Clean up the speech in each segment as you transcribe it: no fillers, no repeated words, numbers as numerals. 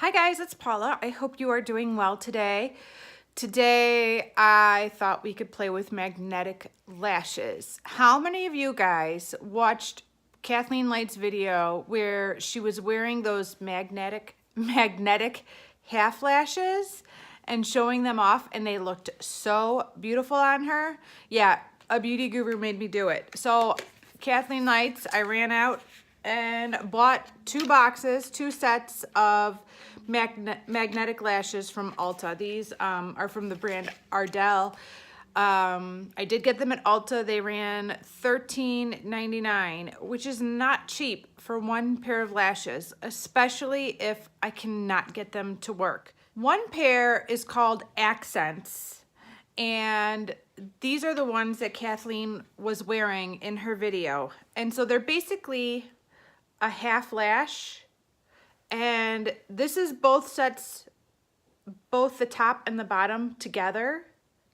Hi guys, it's Paula. I hope you are doing well today. Today I thought we could play with magnetic lashes. How many of you guys watched Kathleen Light's video where she was wearing those magnetic half lashes and showing them off, and they looked so beautiful on her? Yeah, a beauty guru made me do it. So Kathleen Lights, I ran out and bought two sets of magnetic lashes from Ulta. These are from the brand Ardell. I did get them at Ulta. They ran $13.99, which is not cheap for one pair of lashes, especially if I cannot get them to work. One pair is called Accents, and these are the ones that Kathleen was wearing in her video. And so they're basically a half lash, and this is both sets, both the top and the bottom together.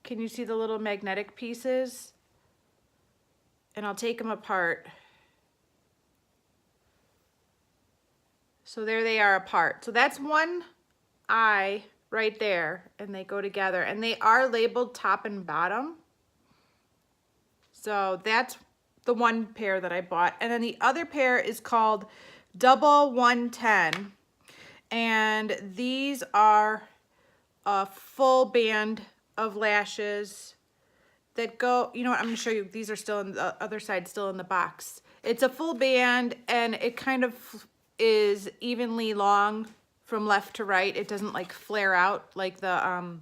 Can you see the little magnetic pieces? And I'll take them apart. So there they are apart. So that's one eye right there, and they go together, and they are labeled top and bottom. So that's the one pair that I bought. And then the other pair is called Double 110. And these are a full band of lashes that go, you know what, I'm gonna show you. These are still in the other side, still in the box. It's a full band, and it kind of is evenly long from left to right. It doesn't like flare out like the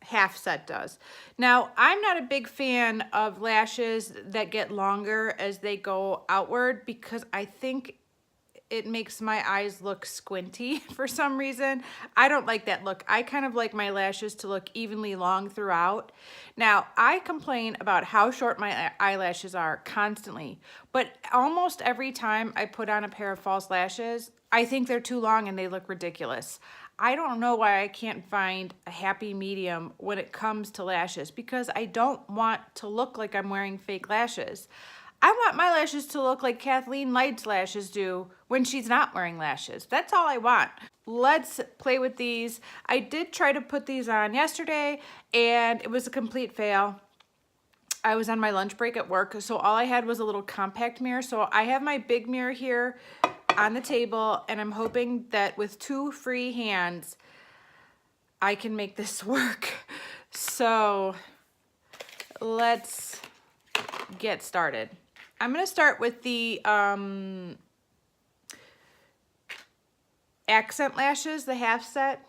half set does. Now, I'm not a big fan of lashes that get longer as they go outward because I think it makes my eyes look squinty for some reason. I don't like that look. I kind of like my lashes to look evenly long throughout. Now, I complain about how short my eyelashes are constantly, but almost every time I put on a pair of false lashes, I think they're too long and they look ridiculous. I don't know why I can't find a happy medium when it comes to lashes, because I don't want to look like I'm wearing fake lashes. I want my lashes to look like Kathleen Light's lashes do when she's not wearing lashes. That's all I want. Let's play with these. I did try to put these on yesterday, and it was a complete fail. I was on my lunch break at work, so all I had was a little compact mirror. So I have my big mirror here on the table, and I'm hoping that with two free hands, I can make this work. So let's get started. I'm gonna start with the accent lashes, the half set,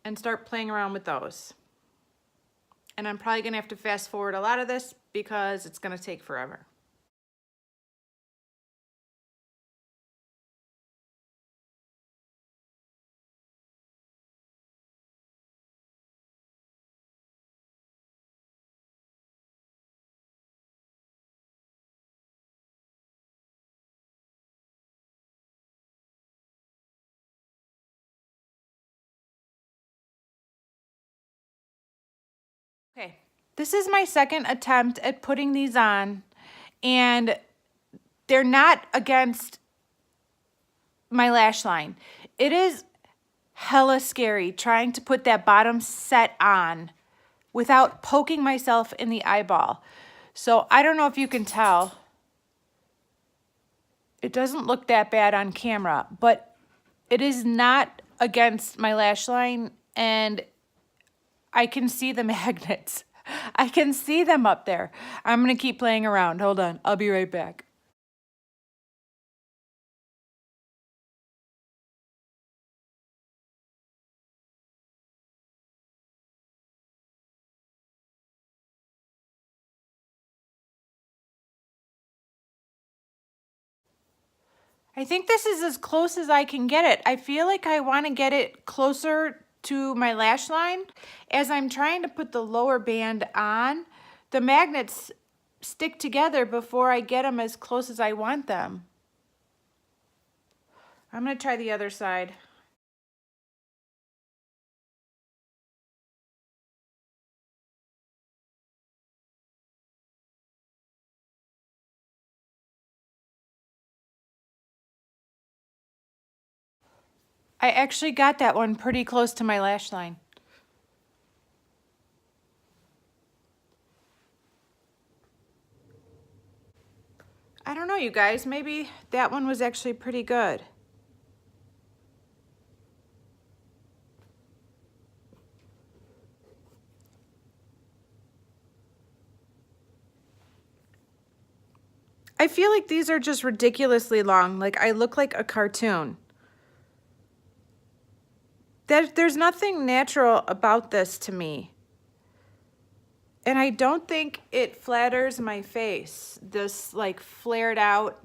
and start playing around with those. And I'm probably gonna have to fast forward a lot of this because it's gonna take forever. Okay, this is my second attempt at putting these on, and they're not against my lash line. It is hella scary trying to put that bottom set on without poking myself in the eyeball. So I don't know if you can tell. It doesn't look that bad on camera, but it is not against my lash line, and I can see the magnets. I can see them up there. I'm gonna keep playing around. Hold on, I'll be right back. I think this is as close as I can get it. I feel like I want to get it closer to my lash line. As I'm trying to put the lower band on, the magnets stick together before I get them as close as I want them. I'm going to try the other side. I actually got that one pretty close to my lash line. I don't know, you guys, maybe that one was actually pretty good. I feel like these are just ridiculously long. Like I look like a cartoon. There's nothing natural about this to me. And I don't think it flatters my face. This like flared out.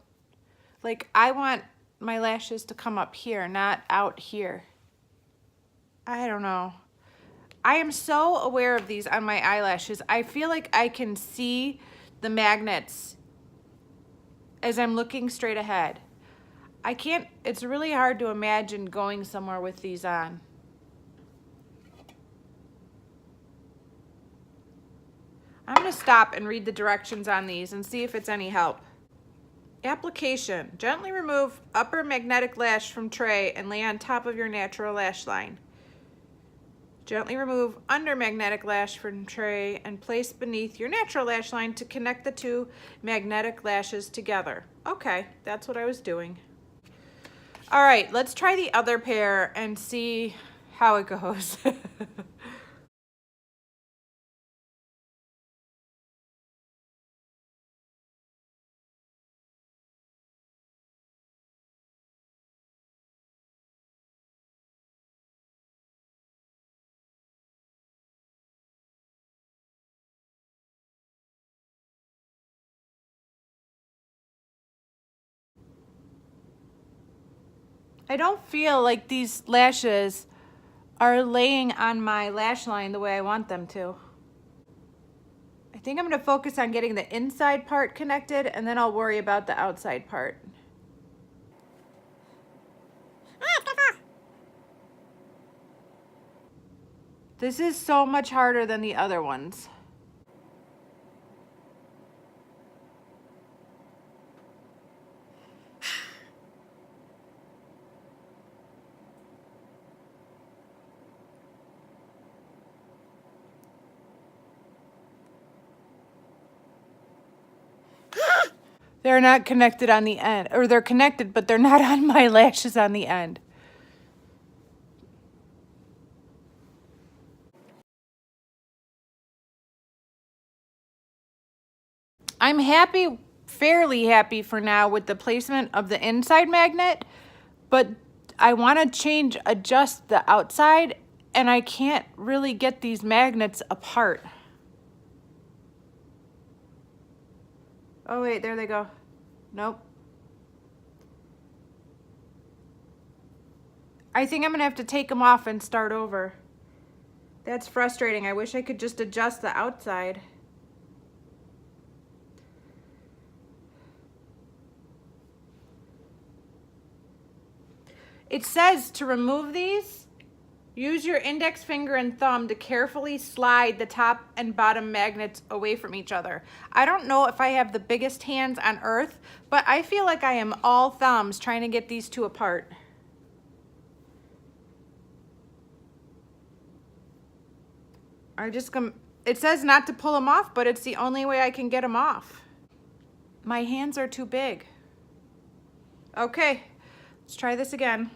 Like I want my lashes to come up here, not out here. I don't know. I am so aware of these on my eyelashes. I feel like I can see the magnets as I'm looking straight ahead. I can't, it's really hard to imagine going somewhere with these on. I'm gonna stop and read the directions on these and see if it's any help. Application. Gently remove upper magnetic lash from tray and lay on top of your natural lash line. Gently remove under magnetic lash from tray and place beneath your natural lash line to connect the two magnetic lashes together. Okay, that's what I was doing. All right, let's try the other pair and see how it goes. I don't feel like these lashes are laying on my lash line the way I want them to. I think I'm going to focus on getting the inside part connected and then I'll worry about the outside part. This is so much harder than the other ones. They're not connected on the end, or they're connected, but they're not on my lashes on the end. I'm happy, fairly happy for now with the placement of the inside magnet, but I want to adjust the outside, and I can't really get these magnets apart. Oh wait, there they go. Nope. I think I'm gonna have to take them off and start over. That's frustrating. I wish I could just adjust the outside. It says to remove these, use your index finger and thumb to carefully slide the top and bottom magnets away from each other. I don't know if I have the biggest hands on earth, but I feel like I am all thumbs trying to get these two apart. It says not to pull them off, but it's the only way I can get them off. My hands are too big. Okay, let's try this again.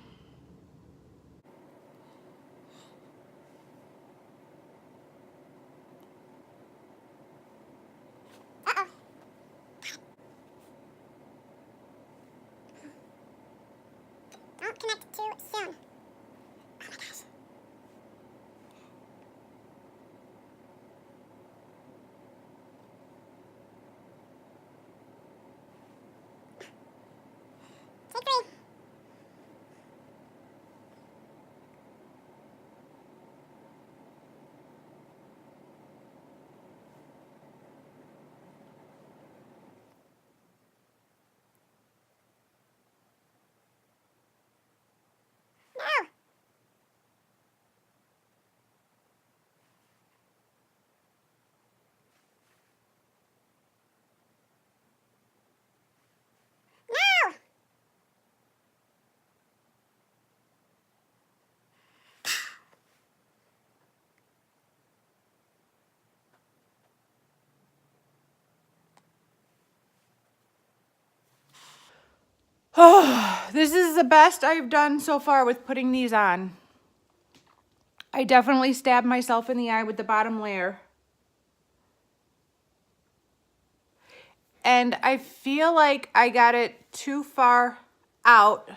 Don't connect too soon. Oh my gosh. Take 3. Oh, this is the best I've done so far with putting these on. I definitely stabbed myself in the eye with the bottom layer. And I feel like I got it too far out.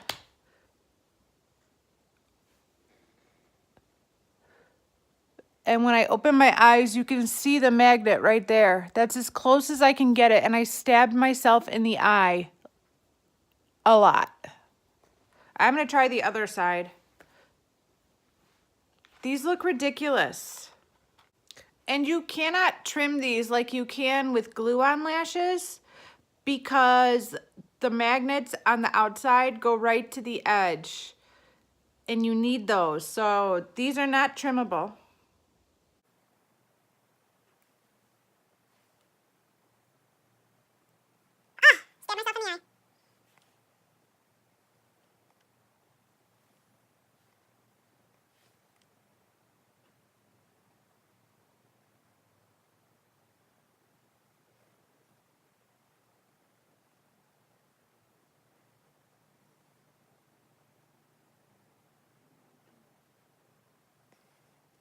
And when I open my eyes, you can see the magnet right there. That's as close as I can get it. And I stabbed myself in the eye a lot. I'm going to try the other side. These look ridiculous. And you cannot trim these like you can with glue-on lashes because the magnets on the outside go right to the edge. And you need those. So these are not trimmable. Stab myself in the eye.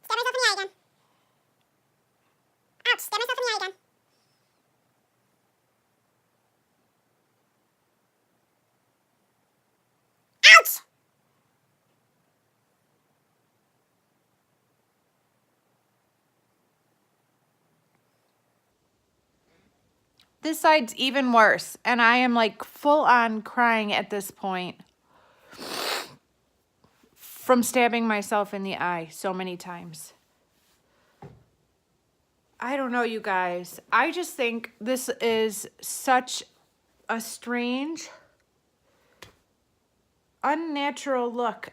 Stab myself in the eye again. Ouch, stab myself in the eye again. Ouch! This side's even worse, and I am like full on crying at this point from stabbing myself in the eye so many times. I don't know, you guys. I just think this is such a strange, unnatural look.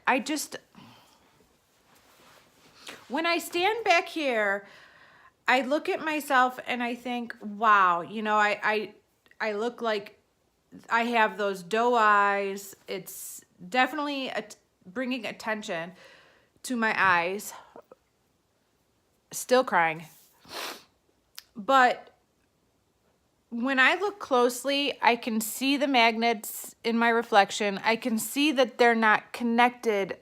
When I stand back here, I look at myself and I think, wow, you know, I look like I have those doe eyes. It's definitely bringing attention to my eyes. Still crying. But when I look closely, I can see the magnets in my reflection. I can see that they're not connected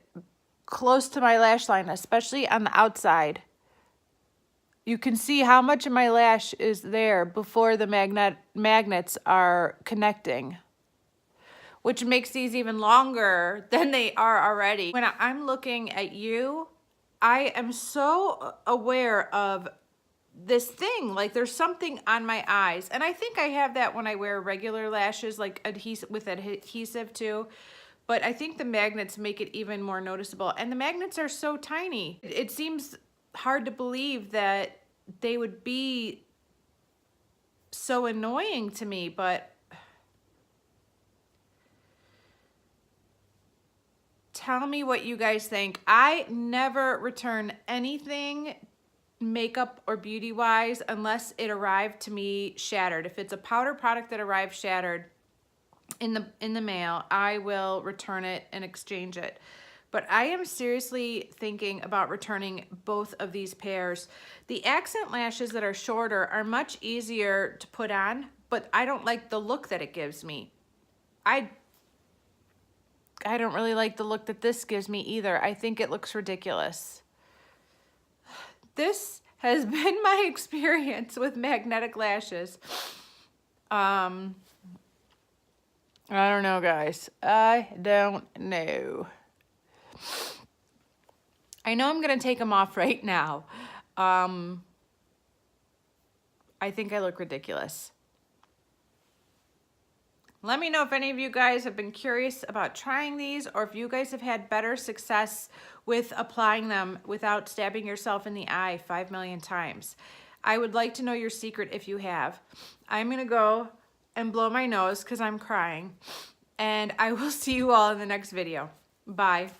close to my lash line, especially on the outside. You can see how much of my lash is there before the magnets are connecting, which makes these even longer than they are already. When I'm looking at you, I am so aware of this thing, like there's something on my eyes. And I think I have that when I wear regular lashes, like adhesive too. But I think the magnets make it even more noticeable. And the magnets are so tiny. It seems hard to believe that they would be so annoying to me, but tell me what you guys think. I never return anything makeup or beauty wise unless it arrived to me shattered. If it's a powder product that arrived shattered in the mail, I will return it and exchange it. But I am seriously thinking about returning both of these pairs. The accent lashes that are shorter are much easier to put on, but I don't like the look that it gives me. I don't really like the look that this gives me either. I think it looks ridiculous. This has been my experience with magnetic lashes. I don't know, guys. I don't know. I know I'm going to take them off right now. I think I look ridiculous. Let me know if any of you guys have been curious about trying these, or if you guys have had better success with applying them without stabbing yourself in the eye 5 million times. I would like to know your secret if you have. I'm going to go and blow my nose because I'm crying. And I will see you all in the next video. Bye.